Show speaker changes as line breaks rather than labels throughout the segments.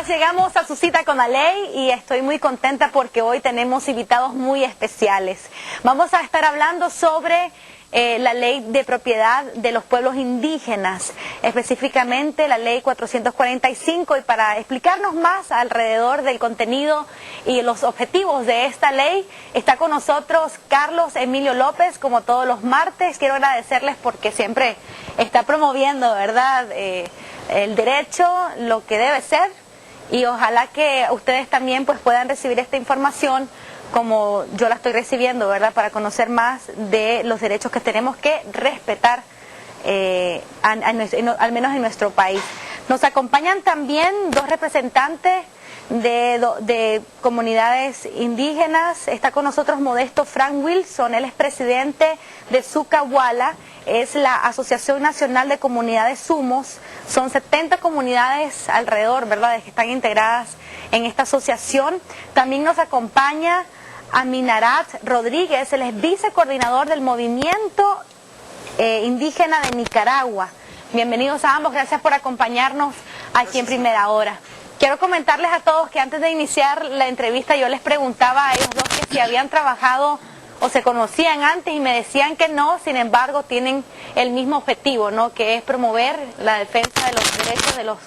llegamos a su cita con la ley y estoy muy contenta porque hoy tenemos invitados muy especiales. Vamos a estar hablando sobre la ley de propiedad de los pueblos indígenas, específicamente la ley 445, y para explicarnos más alrededor del contenido y los objetivos de esta ley, está con nosotros Carlos Emilio López, como todos los martes. Quiero agradecerles porque siempre está promoviendo, ¿verdad?, el derecho, lo que debe ser, y ojalá que ustedes también pues puedan recibir esta información como yo la estoy recibiendo, ¿verdad?, para conocer más de los derechos que tenemos que respetar, al menos en nuestro país. Nos acompañan también dos representantes de comunidades indígenas. Está con nosotros Modesto Frank Wilson, él es presidente de Sucahuala, es la Asociación Nacional de Comunidades Sumos. Son 70 comunidades alrededor, ¿verdad?, que están integradas en esta asociación. También nos acompaña Aminarat Rodríguez, él es vicecoordinador del Movimiento Indígena de Nicaragua. Bienvenidos a ambos, gracias por acompañarnos aquí en Primera Hora. Quiero comentarles a todos que antes de iniciar la entrevista yo les preguntaba a ellos dos que si habían trabajado o se conocían antes y me decían que no. Sin embargo, tienen el mismo objetivo, ¿no?, que es promover la defensa de los derechos de los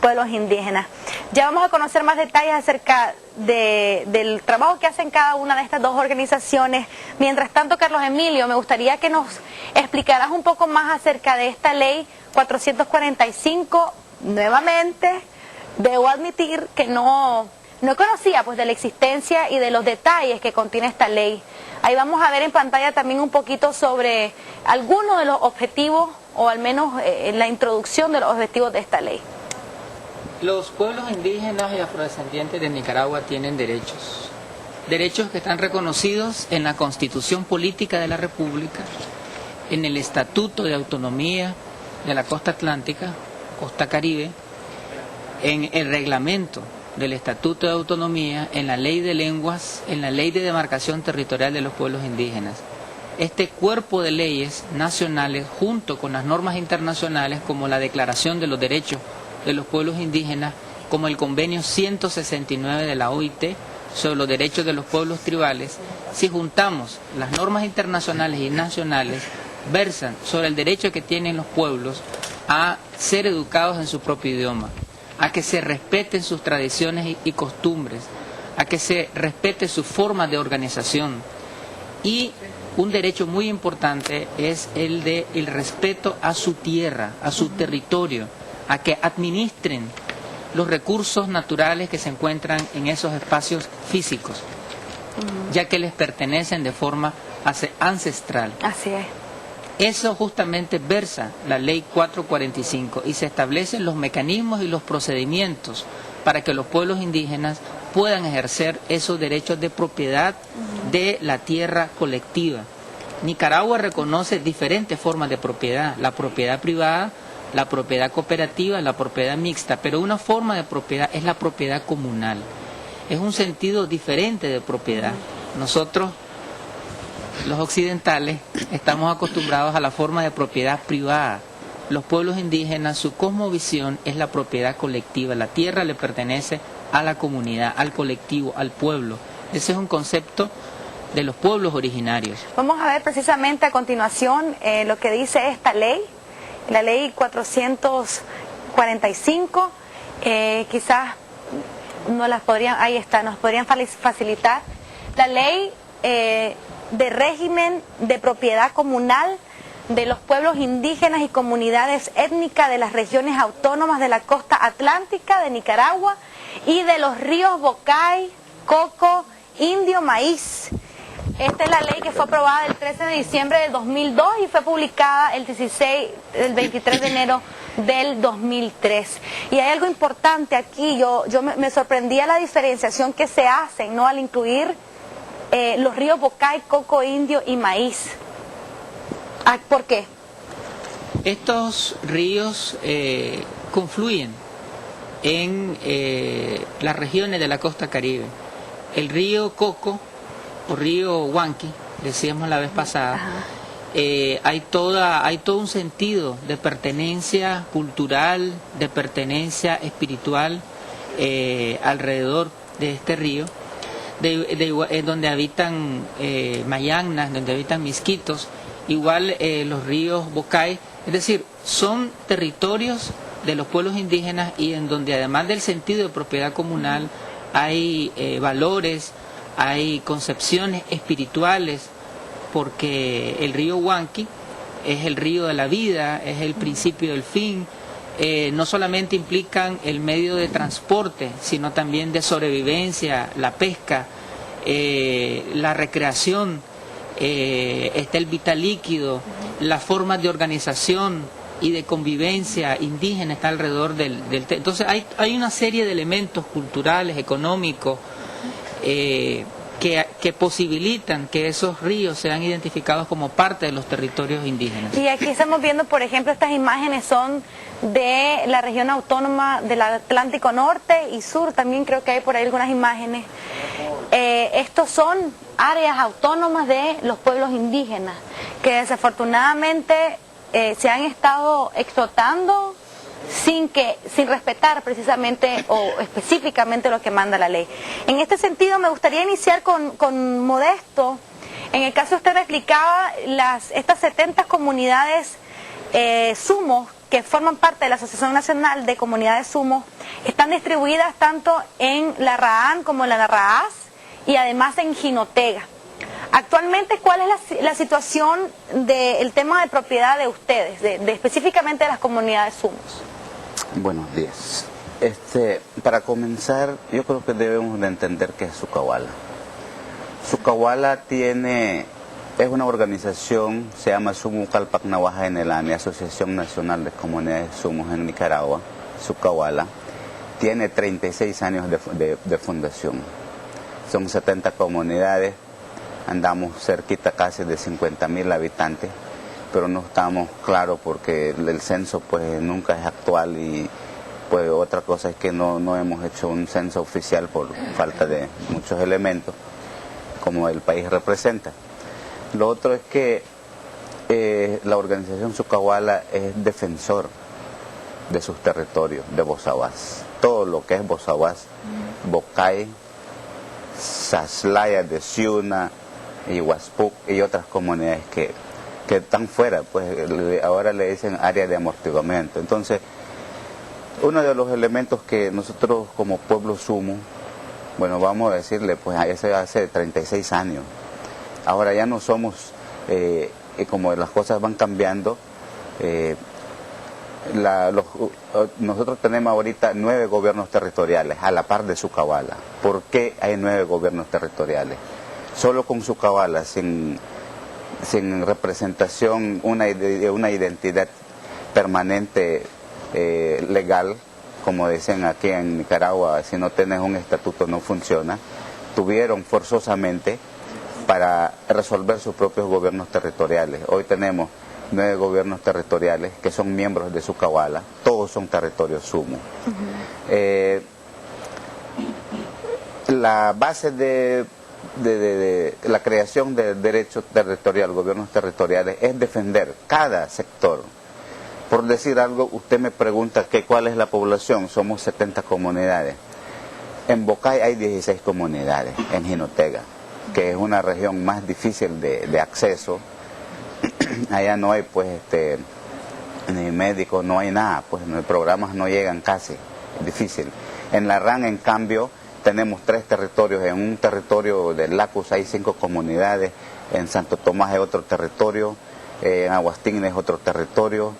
pueblos indígenas. Ya vamos a conocer más detalles acerca del trabajo que hacen cada una de estas dos organizaciones. Mientras tanto, Carlos Emilio, me gustaría que nos explicaras un poco más acerca de esta ley 445. Nuevamente, debo admitir que no conocía pues de la existencia y de los detalles que contiene esta ley. Ahí vamos a ver en pantalla también un poquito sobre algunos de los objetivos, o al menos la introducción de los objetivos de esta ley.
Los pueblos indígenas y afrodescendientes de Nicaragua tienen derechos. Derechos que están reconocidos en la Constitución Política de la República, en el Estatuto de Autonomía de la Costa Atlántica, Costa Caribe, en el reglamento del Estatuto de Autonomía, en la Ley de Lenguas, en la Ley de Demarcación Territorial de los Pueblos Indígenas. Este cuerpo de leyes nacionales, junto con las normas internacionales como la Declaración de los Derechos de los Pueblos Indígenas, como el Convenio 169 de la OIT sobre los derechos de los pueblos tribales, si juntamos las normas internacionales y nacionales, versan sobre el derecho que tienen los pueblos a ser educados en su propio idioma, a que se respeten sus tradiciones y costumbres, a que se respete su forma de organización. Y un derecho muy importante es el de el respeto a su tierra, a su territorio, a que administren los recursos naturales que se encuentran en esos espacios físicos, ya que les pertenecen de forma ancestral.
Así es.
Eso justamente versa la ley 445 y se establecen los mecanismos y los procedimientos para que los pueblos indígenas puedan ejercer esos derechos de propiedad de la tierra colectiva. Nicaragua reconoce diferentes formas de propiedad: la propiedad privada, la propiedad cooperativa, la propiedad mixta, pero una forma de propiedad es la propiedad comunal. Es un sentido diferente de propiedad. Nosotros, los occidentales, estamos acostumbrados a la forma de propiedad privada. Los pueblos indígenas, su cosmovisión es la propiedad colectiva. La tierra le pertenece a la comunidad, al colectivo, al pueblo. Ese es un concepto de los pueblos originarios.
Vamos a ver precisamente a continuación lo que dice esta ley, la ley 445. Quizás nos podrían facilitar. La ley de régimen de propiedad comunal de los pueblos indígenas y comunidades étnicas de las regiones autónomas de la costa atlántica de Nicaragua y de los ríos Bocay, Coco, Indio, Maíz. Esta es la ley que fue aprobada el 13 de diciembre del 2002 y fue publicada el 23 de enero del 2003. Y hay algo importante aquí, yo me sorprendía la diferenciación que se hace, ¿no?, al incluir los ríos Bocay, Coco, Indio y Maíz. ¿Por qué?
Estos ríos confluyen en las regiones de la costa caribe. El río Coco o río Huanqui, decíamos la vez pasada, hay todo un sentido de pertenencia cultural, de pertenencia espiritual, alrededor de este río, donde habitan mayagnas, donde habitan misquitos, igual los ríos Bocay, es decir, son territorios de los pueblos indígenas y en donde además del sentido de propiedad comunal hay valores, hay concepciones espirituales, porque el río Huanqui es el río de la vida, es el principio del fin. No solamente implican el medio de transporte, sino también de sobrevivencia, la pesca, la recreación, está el vital líquido, las formas de organización y de convivencia indígena está alrededor entonces hay una serie de elementos culturales, económicos, que posibilitan que esos ríos sean identificados como parte de los territorios indígenas.
Y aquí estamos viendo, por ejemplo, estas imágenes son de la región autónoma del Atlántico Norte y Sur, también creo que hay por ahí algunas imágenes. Estos son áreas autónomas de los pueblos indígenas, que desafortunadamente se han estado explotando sin respetar precisamente o específicamente lo que manda la ley. En este sentido me gustaría iniciar con Modesto. En el caso usted explicaba estas 70 comunidades sumos que forman parte de la Asociación Nacional de Comunidades Sumos, están distribuidas tanto en la RAAN como en la RAAS y además en Jinotega. Actualmente, ¿cuál es la situación del tema de propiedad de ustedes, específicamente de las comunidades sumos?
Buenos días. Para comenzar, yo creo que debemos de entender qué es Sucahuala. Sucahuala es una organización, se llama Sumu Calpac Nahuaja Enelani, Asociación Nacional de Comunidades Sumos en Nicaragua. Sucahuala tiene 36 años de fundación. Son 70 comunidades, andamos cerquita casi de 50.000 habitantes, pero no estamos claros porque el censo pues nunca es actual y pues otra cosa es que no hemos hecho un censo oficial por falta de muchos elementos como el país representa. Lo otro es que la organización Sucahuala es defensor de sus territorios, de Bozahuas. Todo lo que es Bozahuas, Bocay, Saslaya de Ciuna, y Huaspuc y otras comunidades que están fuera, pues ahora le dicen área de amortiguamiento. Entonces, uno de los elementos que nosotros como pueblo sumo, bueno, vamos a decirle, pues hace 36 años, ahora ya no somos, como las cosas van cambiando, nosotros tenemos ahorita 9 gobiernos territoriales a la par de Sucahuala. ¿Por qué hay 9 gobiernos territoriales? Solo con Sucahuala, sin representación, una identidad permanente legal, como dicen aquí en Nicaragua, si no tienes un estatuto no funciona, tuvieron forzosamente para resolver sus propios gobiernos territoriales. Hoy tenemos 9 gobiernos territoriales que son miembros de Sucahuala, todos son territorios sumos. La base de la creación del derecho territorial, gobiernos territoriales, es defender cada sector. Por decir algo, usted me pregunta cuál es la población, somos 70 comunidades. En Bocay hay 16 comunidades, en Jinotega, que es una región más difícil de acceso. Allá no hay pues ni médicos, no hay nada, pues los programas no llegan casi, es difícil. En la RAN, en cambio, tenemos 3 territorios. En un territorio de Lacus hay 5 comunidades, en Santo Tomás hay otro territorio, en Aguastín es otro territorio,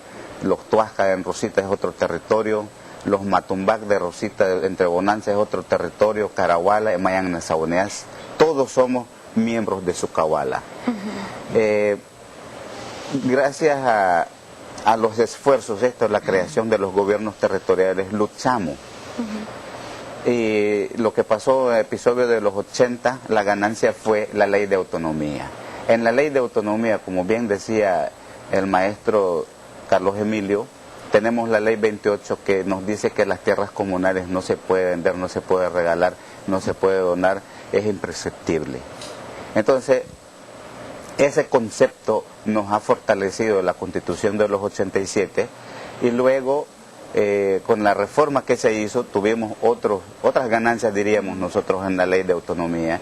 los Tuasca en Rosita es otro territorio, los Matumbac de Rosita entre Bonanza es otro territorio, Carahuala, Mayagna, Saboneas, todos somos miembros de Sucahuala. Gracias a los esfuerzos, la creación de los gobiernos territoriales, luchamos. Y lo que pasó en el episodio de los 80, la ganancia fue la ley de autonomía. En la ley de autonomía, como bien decía el maestro Carlos Emilio, tenemos la ley 28 que nos dice que las tierras comunales no se puede vender, no se puede regalar, no se puede donar, es imprescriptible. Entonces, ese concepto nos ha fortalecido la Constitución de los 87 y luego con la reforma que se hizo, tuvimos otras ganancias, diríamos nosotros, en la ley de autonomía,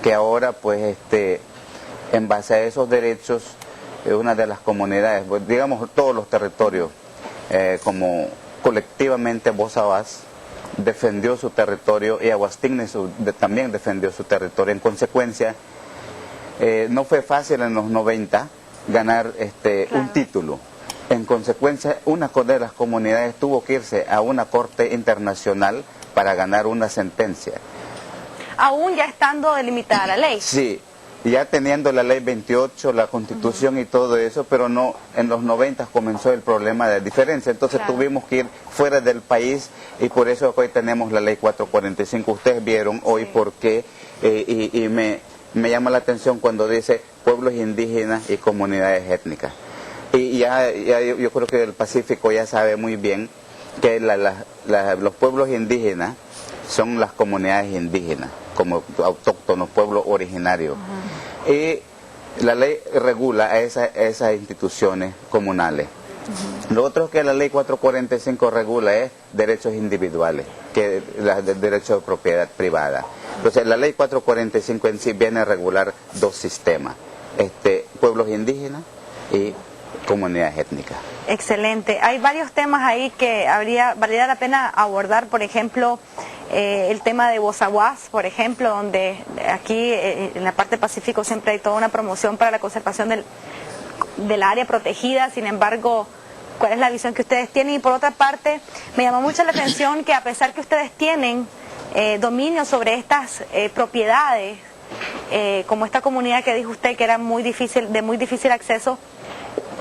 que ahora, pues, en base a esos derechos, una de las comunidades, pues, digamos, todos los territorios, como colectivamente Bozabás defendió su territorio y Aguastigna también defendió su territorio. En consecuencia, no fue fácil en los 90 ganar un título. En consecuencia, una de las comunidades tuvo que irse a una corte internacional para ganar una sentencia.
Aún ya estando delimitada la ley.
Sí, ya teniendo la ley 28, la Constitución y todo eso, pero no, en los 90 comenzó el problema de diferencia. Entonces tuvimos que ir fuera del país y por eso hoy tenemos la ley 445. Ustedes vieron hoy por qué y me llama la atención cuando dice pueblos indígenas y comunidades étnicas. Y ya yo creo que el Pacífico ya sabe muy bien que los pueblos indígenas son las comunidades indígenas, como autóctonos, pueblos originarios. Y la ley regula a esas instituciones comunales. Lo otro que la ley 445 regula es derechos individuales, que derechos de propiedad privada. Entonces la ley 445 en sí viene a regular dos sistemas, pueblos indígenas y comunidades étnicas.
Excelente. Hay varios temas ahí que valdría la pena abordar, por ejemplo, el tema de Bozabás, por ejemplo, donde aquí en la parte Pacífico siempre hay toda una promoción para la conservación del área protegida. Sin embargo, ¿cuál es la visión que ustedes tienen? Y por otra parte, me llamó mucho la atención que a pesar que ustedes tienen dominio sobre estas propiedades, como esta comunidad que dijo usted que era de muy difícil acceso,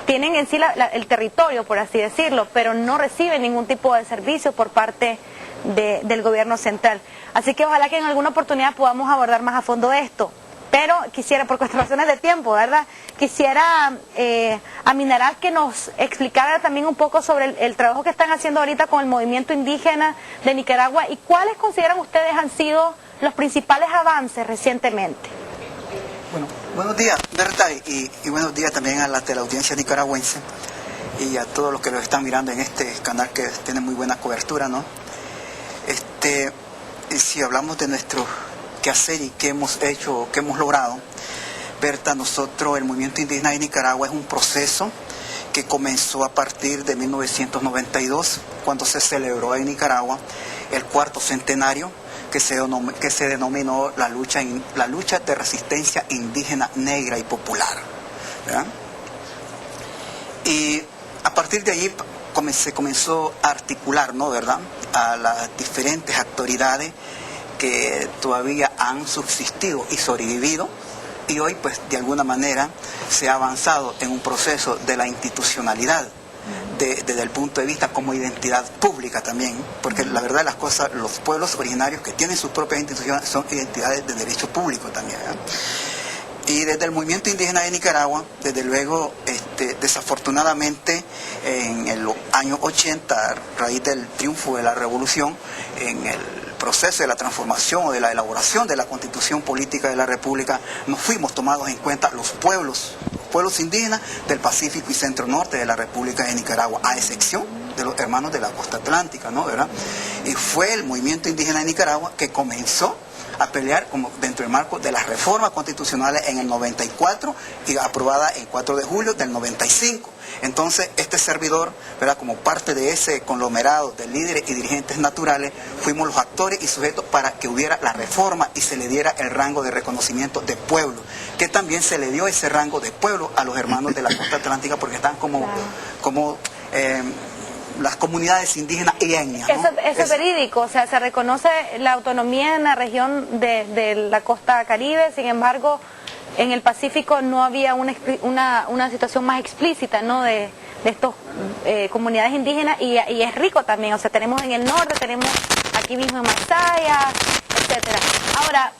tienen en sí el territorio, por así decirlo, pero no reciben ningún tipo de servicio por parte del gobierno central. Así que ojalá que en alguna oportunidad podamos abordar más a fondo esto. Pero quisiera, por cuestiones de tiempo, ¿verdad? Quisiera a Minarad que nos explicara también un poco sobre el trabajo que están haciendo ahorita con el movimiento indígena de Nicaragua y cuáles consideran ustedes han sido los principales avances recientemente.
Bueno, buenos días, Berta, y buenos días también a la teleaudiencia nicaragüense y a todos los que lo están mirando en este canal que tiene muy buena cobertura, ¿no? Si hablamos de nuestro quehacer y qué hemos hecho, qué hemos logrado, Berta, nosotros, el movimiento indígena de Nicaragua es un proceso que comenzó a partir de 1992, cuando se celebró en Nicaragua el 4º centenario, que se denominó la lucha de resistencia indígena negra y popular, ¿verdad? Y a partir de allí se comenzó a articular, ¿no?, ¿verdad?, a las diferentes autoridades que todavía han subsistido y sobrevivido, y hoy pues de alguna manera se ha avanzado en un proceso de la institucionalidad desde el punto de vista como identidad pública también, porque la verdad de las cosas, los pueblos originarios que tienen sus propias instituciones son identidades de derecho público también, ¿verdad? Y desde el movimiento indígena de Nicaragua, desde luego, desafortunadamente, en el año 80, a raíz del triunfo de la revolución, en el proceso de la transformación o de la elaboración de la Constitución Política de la República, no fuimos tomados en cuenta los pueblos indígenas del Pacífico y Centro Norte de la República de Nicaragua, a excepción de los hermanos de la costa atlántica, ¿no?, ¿verdad? Y fue el movimiento indígena de Nicaragua que comenzó a pelear como dentro del marco de las reformas constitucionales en el 94 y aprobada el 4 de julio del 95. Entonces, este servidor, ¿verdad?, como parte de ese conglomerado de líderes y dirigentes naturales, fuimos los actores y sujetos para que hubiera la reforma y se le diera el rango de reconocimiento de pueblo, que también se le dio ese rango de pueblo a los hermanos de la costa atlántica porque están como las comunidades indígenas y etnias, ¿no?
Eso es verídico, o sea, se reconoce la autonomía en la región de la costa caribe, sin embargo, en el Pacífico no había una situación más explícita, ¿no?, de estas comunidades indígenas y es rico también, o sea, tenemos en el norte, tenemos aquí mismo en Masaya, etcétera. Ahora,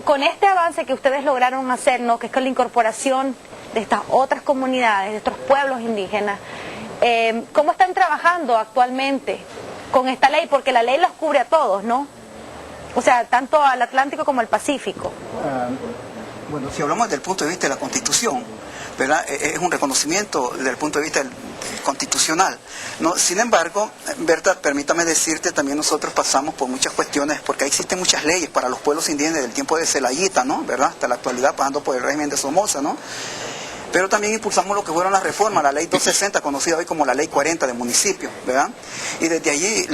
con este avance que ustedes lograron hacer, ¿no?, que es con la incorporación de estas otras comunidades, de estos pueblos indígenas, ¿cómo están trabajando actualmente con esta ley? Porque la ley los cubre a todos, ¿no? O sea, tanto al Atlántico como al Pacífico.
Bueno, si hablamos desde el punto de vista de la Constitución, ¿verdad? Es un reconocimiento desde el punto de vista constitucional, ¿no? Sin embargo, Berta, permítame decirte, también nosotros pasamos por muchas cuestiones, porque existen muchas leyes para los pueblos indígenas del tiempo de Celayita, ¿no? ¿Verdad? Hasta la actualidad, pasando por el régimen de Somoza, ¿no? Pero también impulsamos lo que fueron las reformas, la ley 260, conocida hoy como la ley 40 de municipios, ¿verdad? Y desde allí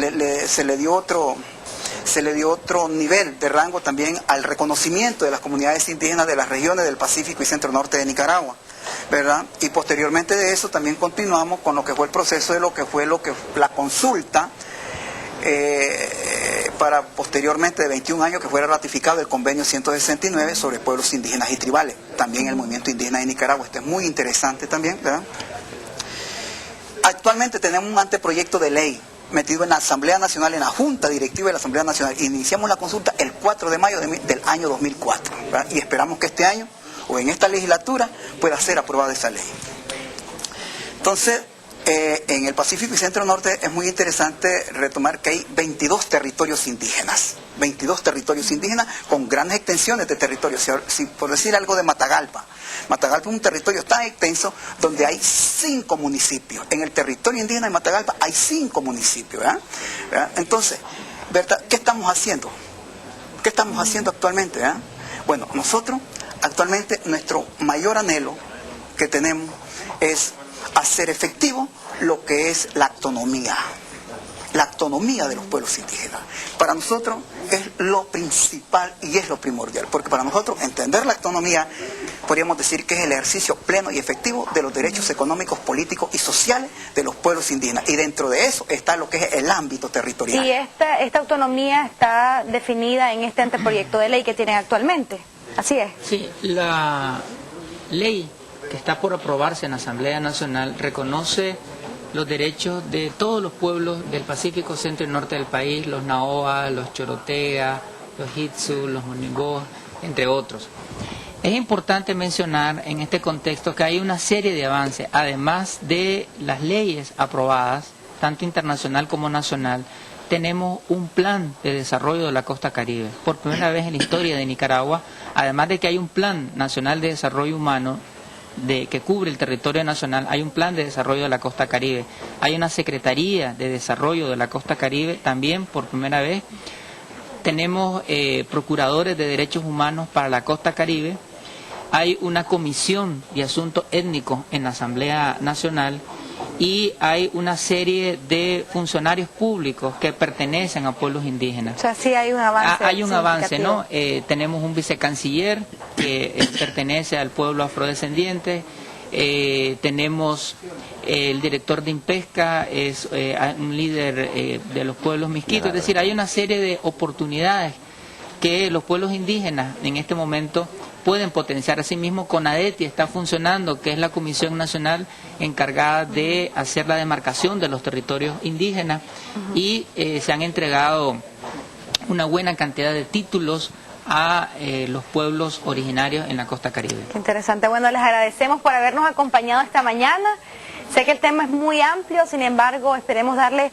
se le dio otro nivel de rango también al reconocimiento de las comunidades indígenas de las regiones del Pacífico y Centro Norte de Nicaragua, ¿verdad? Y posteriormente de eso también continuamos con lo que fue el proceso de lo que fue la consulta para posteriormente de 21 años que fuera ratificado el convenio 169 sobre pueblos indígenas y tribales, también el movimiento indígena de Nicaragua. Esto es muy interesante también, ¿verdad? Actualmente tenemos un anteproyecto de ley metido en la Asamblea Nacional, en la Junta Directiva de la Asamblea Nacional. Iniciamos la consulta el 4 de mayo del año 2004, ¿verdad? Y esperamos que este año, o en esta legislatura, pueda ser aprobada esa ley. Entonces, en el Pacífico y Centro Norte es muy interesante retomar que hay 22 territorios indígenas con grandes extensiones de territorio. Si por decir algo de Matagalpa es un territorio tan extenso donde hay 5 municipios. En el territorio indígena de Matagalpa hay 5 municipios, ¿verdad? Entonces, Berta, ¿qué estamos haciendo? ¿Qué estamos haciendo actualmente? ¿Verdad? Bueno, nosotros actualmente nuestro mayor anhelo que tenemos es hacer efectivo lo que es la autonomía de los pueblos indígenas. Para nosotros es lo principal y es lo primordial, porque para nosotros entender la autonomía podríamos decir que es el ejercicio pleno y efectivo de los derechos económicos, políticos y sociales de los pueblos indígenas, y dentro de eso está lo que es el ámbito territorial.
Y esta autonomía está definida en este anteproyecto de ley que tienen actualmente, ¿así es?
Sí, la ley que está por aprobarse en la Asamblea Nacional reconoce los derechos de todos los pueblos del Pacífico, Centro y Norte del país, los Naoa, los Chorotega, los Hitsu, los Monigó, entre otros. Es importante mencionar en este contexto que hay una serie de avances, además de las leyes aprobadas, tanto internacional como nacional. Tenemos un plan de desarrollo de la costa caribe. Por primera vez en la historia de Nicaragua, además de que hay un plan nacional de desarrollo humano que cubre el territorio nacional, hay un plan de desarrollo de la costa caribe. Hay una Secretaría de Desarrollo de la Costa Caribe, también por primera vez. Tenemos procuradores de derechos humanos para la costa caribe. Hay una comisión de asuntos étnicos en la Asamblea Nacional y hay una serie de funcionarios públicos que pertenecen a pueblos indígenas.
O sea, sí hay un avance.
Hay un avance, ¿no? Tenemos un vicecanciller que pertenece al pueblo afrodescendiente. Tenemos el director de INPESCA, es un líder de los pueblos misquitos. Es decir, hay una serie de oportunidades que los pueblos indígenas en este momento pueden potenciar. Asimismo, CONADETI está funcionando, que es la Comisión Nacional encargada de hacer la demarcación de los territorios indígenas, y se han entregado una buena cantidad de títulos a los pueblos originarios en la costa caribe.
Qué interesante. Bueno, les agradecemos por habernos acompañado esta mañana. Sé que el tema es muy amplio, sin embargo, esperemos darle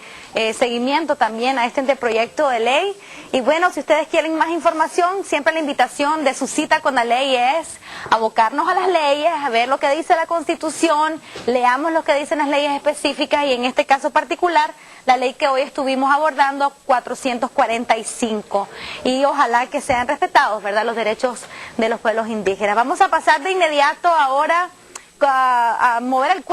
seguimiento también a este anteproyecto de ley. Y bueno, si ustedes quieren más información, siempre la invitación de su cita con la ley es abocarnos a las leyes, a ver lo que dice la Constitución, leamos lo que dicen las leyes específicas, y en este caso particular, la ley que hoy estuvimos abordando, 445. Y ojalá que sean respetados, ¿verdad?, los derechos de los pueblos indígenas. Vamos a pasar de inmediato ahora a mover el cuerpo.